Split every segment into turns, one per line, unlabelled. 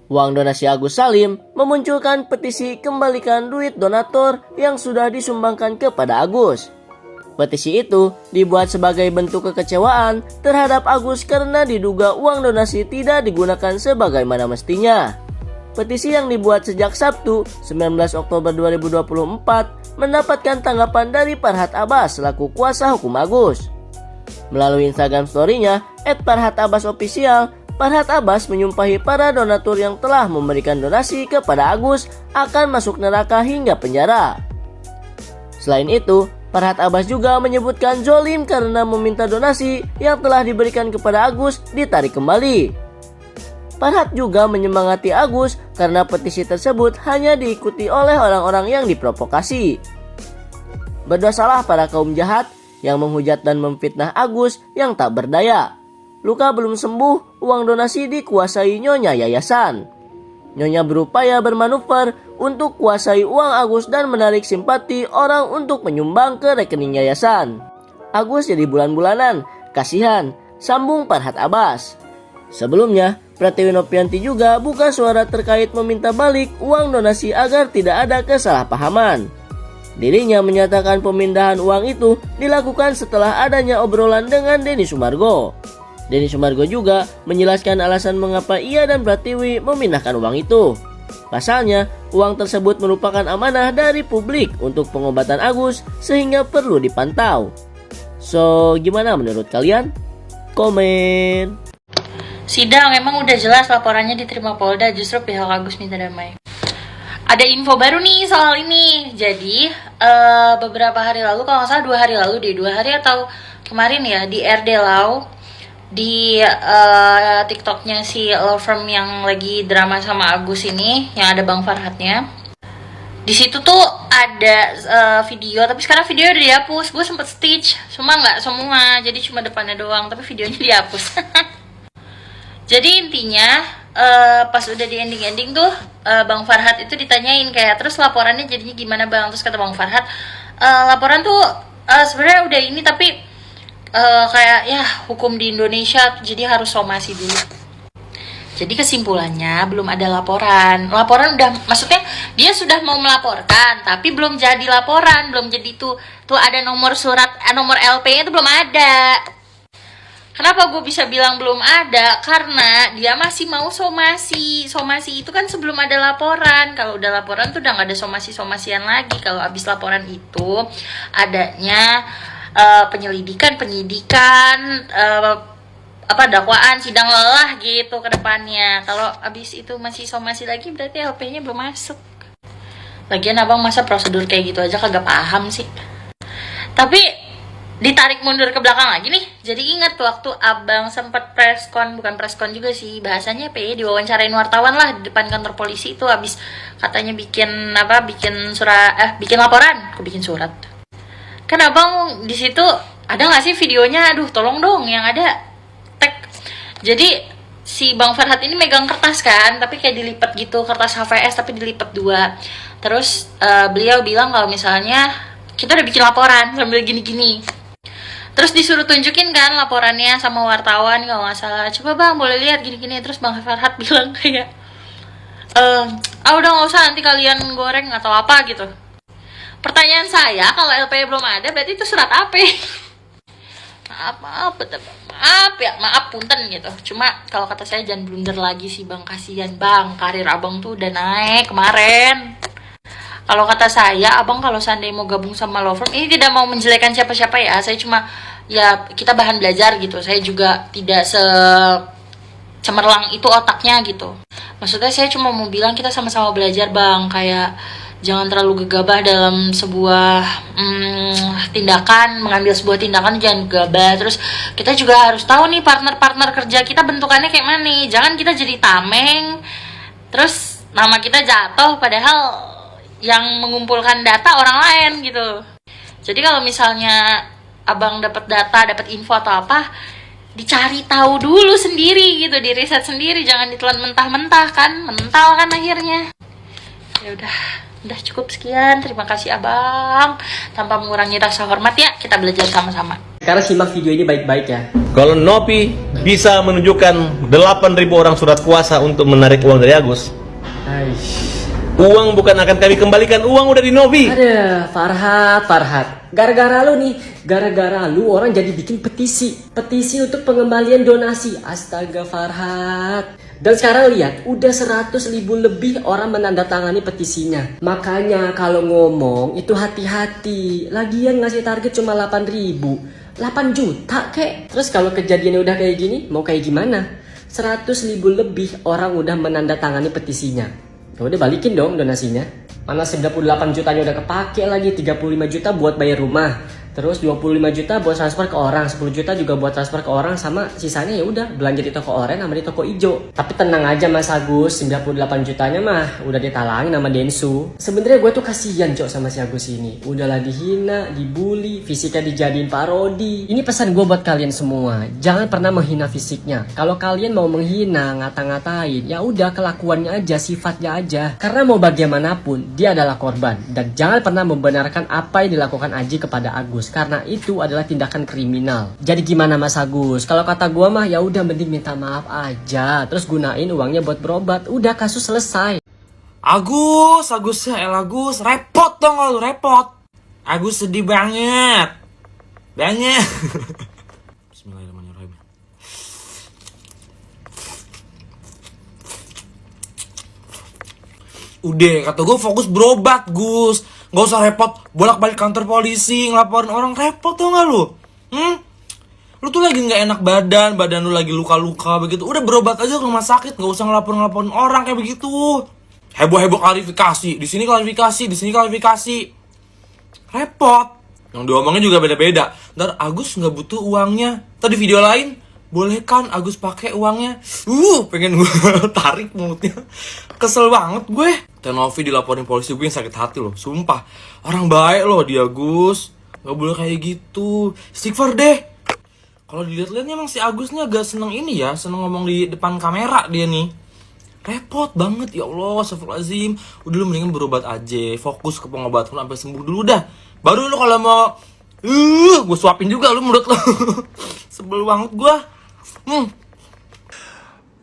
Uang donasi Agus Salim memunculkan petisi kembalikan duit donatur yang sudah disumbangkan kepada Agus. Petisi itu dibuat sebagai bentuk kekecewaan terhadap Agus karena diduga uang donasi tidak digunakan sebagaimana mestinya. Petisi yang dibuat sejak Sabtu 19 Oktober 2024 mendapatkan tanggapan dari Farhat Abbas selaku kuasa hukum Agus. Melalui Instagram story-nya @farhatabbasofficial, Farhat Abbas menyumpahi para donatur yang telah memberikan donasi kepada Agus akan masuk neraka hingga penjara. Selain itu, Farhat Abbas juga menyebutkan zolim karena meminta donasi yang telah diberikan kepada Agus ditarik kembali. Farhat juga menyemangati Agus karena petisi tersebut hanya diikuti oleh orang-orang yang diprovokasi. Berdosalah para kaum jahat yang menghujat dan memfitnah Agus yang tak berdaya. Luka belum sembuh, uang donasi dikuasai Nyonya Yayasan. Nyonya berupaya bermanuver untuk kuasai uang Agus dan menarik simpati orang untuk menyumbang ke rekening yayasan. Agus jadi bulan-bulanan, kasihan, sambung Farhat Abbas. Sebelumnya, Pratiwi Nopianti juga buka suara terkait meminta balik uang donasi agar tidak ada kesalahpahaman. Dirinya menyatakan pemindahan uang itu dilakukan setelah adanya obrolan dengan Denny Sumargo. Denny Sumargo juga menjelaskan alasan mengapa ia dan Pratiwi memindahkan uang itu. Pasalnya, uang tersebut merupakan amanah dari publik untuk pengobatan Agus sehingga perlu dipantau. So, gimana menurut kalian? Komen.
Sidang emang udah jelas laporannya diterima Polda, justru pihak Agus minta damai. Ada info baru nih soal ini. Jadi beberapa hari lalu, kalau nggak salah 2 hari lalu deh, 2 hari atau kemarin ya, di RD Lau, di TikToknya si law firm yang lagi drama sama Agus ini, yang ada Bang Farhatnya. Di situ tuh ada video, tapi sekarang videonya udah dihapus. Gue sempet stitch, cuma nggak semua, jadi cuma depannya doang, tapi videonya dihapus. Jadi intinya pas udah di ending tuh Bang Farhat itu ditanyain kayak, terus laporannya jadinya gimana Bang? Terus kata Bang Farhat, laporan tuh sebenarnya udah ini, tapi kayak ya hukum di Indonesia jadi harus somasi dulu. Jadi kesimpulannya belum ada laporan. Laporan udah, maksudnya dia sudah mau melaporkan tapi belum jadi laporan, belum jadi tuh ada nomor surat, nomor LP-nya itu belum ada. Kenapa gue bisa bilang belum ada? Karena dia masih mau somasi. Somasi itu kan sebelum ada laporan. Kalau udah laporan tuh udah gak ada somasi-somasian lagi. Kalau abis laporan itu adanya penyelidikan, penyidikan, dakwaan, sidang lelah gitu ke depannya. Kalau abis itu masih somasi lagi berarti LP-nya belum masuk. Lagian abang masa prosedur kayak gitu aja kagak paham sih. Tapi ditarik mundur ke belakang lagi nih. Jadi ingat waktu abang sempat preskon, bukan preskon juga sih bahasanya, diwawancarain wartawan lah di depan kantor polisi itu, habis katanya bikin laporan, aku bikin surat. Kan abang di situ ada nggak sih videonya? Aduh tolong dong yang ada tag. Jadi si Bang Farhat ini megang kertas kan, tapi kayak dilipat gitu, kertas HVS tapi dilipat 2. Terus beliau bilang kalau misalnya kita udah bikin laporan sambil gini-gini. Terus disuruh tunjukin kan laporannya sama wartawan kalau nggak salah. Coba Bang boleh lihat gini-gini. Terus Bang Farhat bilang kayak, udah nggak usah, nanti kalian goreng atau apa gitu. Pertanyaan saya, kalau LP belum ada berarti itu surat apa? Maaf punten gitu. Cuma kalau kata saya jangan blunder lagi sih Bang, kasihan Bang, karir abang tuh udah naik kemarin. Kalau kata saya, abang kalau seandainya mau gabung sama law firm, ini tidak mau menjelekan siapa-siapa ya. Saya cuma, ya kita bahan belajar gitu. Saya juga tidak cemerlang itu otaknya gitu. Maksudnya saya cuma mau bilang kita sama-sama belajar Bang. Kayak jangan terlalu gegabah dalam sebuah tindakan, mengambil sebuah tindakan jangan gegabah. Terus kita juga harus tahu nih partner-partner kerja kita bentukannya kayak mana nih. Jangan kita jadi tameng, terus nama kita jatuh padahal yang mengumpulkan data orang lain gitu. Jadi kalau misalnya abang dapat data, dapat info atau apa, dicari tahu dulu sendiri gitu, di riset sendiri, jangan ditelan mentah-mentah kan, mental kan akhirnya. Ya udah cukup sekian. Terima kasih abang. Tanpa mengurangi rasa hormat ya, kita belajar sama-sama.
Sekarang simak video ini baik-baik ya.
Kalau Novi bisa menunjukkan 8.000 orang surat kuasa untuk menarik uang dari Agus, uang bukan akan kami kembalikan, uang udah di Novi.
Ada Farhat. Gara-gara lu orang jadi bikin petisi untuk pengembalian donasi. Astaga Farhat. Dan sekarang lihat, udah 100.000 lebih orang menandatangani petisinya. Makanya kalau ngomong itu hati-hati. Lagian ngasih target cuma 8.000. 8 juta kek. Terus kalau kejadiannya udah kayak gini, mau kayak gimana? 100.000 lebih orang udah menandatangani petisinya. Ya udah balikin dong donasinya. Mana 98 jutanya udah kepake lagi, 35 juta buat bayar rumah. Terus 25 juta buat transfer ke orang, 10 juta juga buat transfer ke orang, sama sisanya ya udah belanja di toko oranye sama di toko ijo. Tapi tenang aja Mas Agus, 98 jutanya mah udah ditalangin sama Densu. Sebenarnya gue tuh kasihan Cok sama si Agus ini. Udahlah dihina, dibully, fisiknya dijadiin parodi. Ini pesan gue buat kalian semua, jangan pernah menghina fisiknya. Kalau kalian mau menghina, ngata-ngatain, ya udah kelakuannya aja, sifatnya aja. Karena mau bagaimanapun, dia adalah korban. Dan jangan pernah membenarkan apa yang dilakukan Aji kepada Agus, karena itu adalah tindakan kriminal. Jadi gimana Mas Agus? Kalau kata gua mah ya udah mending minta maaf aja, terus gunain uangnya buat berobat, udah kasus selesai.
Agus ya Agus, repot dong lu, repot. Agus sedih banget. Bismillahirrahmanirrahim. Udah, kata gue fokus berobat, Gus. Gak usah repot bolak-balik kantor polisi ngelaporin orang, repot tuh gak lu? Lu tuh lagi gak enak badan lu lagi luka-luka begitu. Udah berobat aja ke rumah sakit, gak usah ngelaporin orang kayak begitu. Heboh-heboh klarifikasi, di sini klarifikasi. Repot. Yang diomongnya juga beda-beda. Ntar Agus gak butuh uangnya. Tadi video lain, boleh kan Agus pakai uangnya? Pengen gue tarik mulutnya. Kesel banget gue. Tenovi dilaporin polisi, gue yang sakit hati loh. Sumpah, orang baik loh dia Gus. Gak boleh kayak gitu. Istighfar deh. Kalau dilihat-lihatnya emang si Agusnya agak seneng ini ya, seneng ngomong di depan kamera dia nih. Repot banget, ya Allah, astagfirullahaladzim. Udah lu mendingan berobat aja, fokus ke pengobatan sampai sembuh dulu dah. Baru lu kalau mau gue suapin juga lu mulut lu. Sebel banget gue.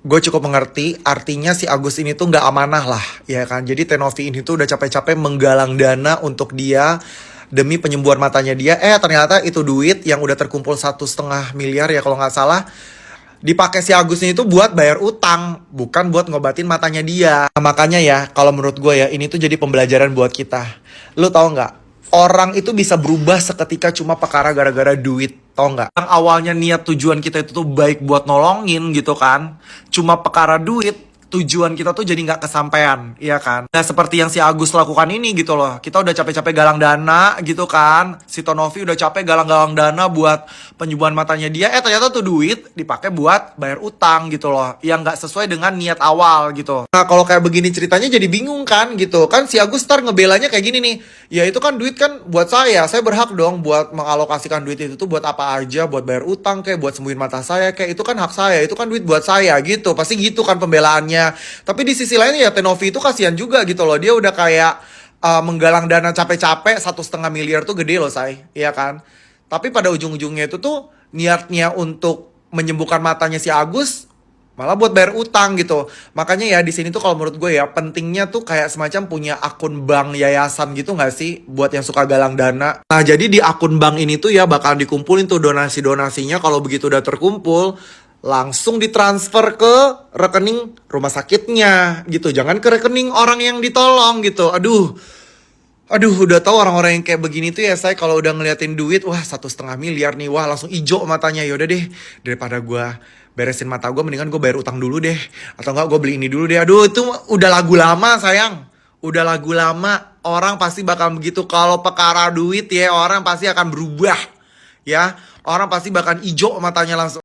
Gue cukup mengerti, artinya si Agus ini tuh nggak amanah lah, ya kan. Jadi Tenovi ini tuh udah capek-capek menggalang dana untuk dia demi penyembuhan matanya dia. Ternyata itu duit yang udah terkumpul 1,5 miliar ya kalau nggak salah, dipakai si Agus ini tuh buat bayar utang, bukan buat ngobatin matanya dia. Nah, makanya ya, kalau menurut gue ya, ini tuh jadi pembelajaran buat kita. Lu tau nggak? Orang itu bisa berubah seketika cuma perkara gara-gara duit, tau nggak? Yang awalnya niat tujuan kita itu tuh baik buat nolongin gitu kan, cuma perkara duit, tujuan kita tuh jadi nggak kesampaian, iya kan? Nah seperti yang si Agus lakukan ini gitu loh, kita udah capek-capek galang dana gitu kan, si Tonovi udah capek galang-galang dana buat penyembuhan matanya dia, ternyata tuh duit dipakai buat bayar utang gitu loh, yang nggak sesuai dengan niat awal gitu. Nah kalau kayak begini ceritanya jadi bingung kan gitu, kan si Agus ntar ngebelanya kayak gini nih, ya itu kan duit kan buat saya berhak dong buat mengalokasikan duit itu tuh buat apa aja, buat bayar utang kayak buat sembuhin mata saya kayak, itu kan hak saya, itu kan duit buat saya gitu, pasti gitu kan pembelaannya. Tapi di sisi lain ya Tenovi itu kasihan juga gitu loh, dia udah kayak menggalang dana capek-capek 1,5 miliar tuh gede loh say, iya kan. Tapi pada ujung-ujungnya itu tuh niatnya untuk menyembuhkan matanya si Agus malah buat bayar utang gitu. Makanya ya di sini tuh kalau menurut gue ya pentingnya tuh kayak semacam punya akun bank yayasan gitu nggak sih buat yang suka galang dana. Nah jadi di akun bank ini tuh ya bakal dikumpulin tuh donasi-donasinya, kalau begitu udah terkumpul langsung ditransfer ke rekening rumah sakitnya gitu. Jangan ke rekening orang yang ditolong gitu. Aduh udah tahu orang-orang yang kayak begini tuh ya saya kalau udah ngeliatin duit, wah 1,5 miliar nih, wah langsung ijo matanya. Yaudah deh, daripada gue beresin mata gue, mendingan gue bayar utang dulu deh. Atau enggak gue beli ini dulu deh. Aduh itu udah lagu lama sayang. Udah lagu lama. Orang pasti bakal begitu. Kalau perkara duit ya orang pasti akan berubah. Ya, orang pasti bakal ijo matanya langsung.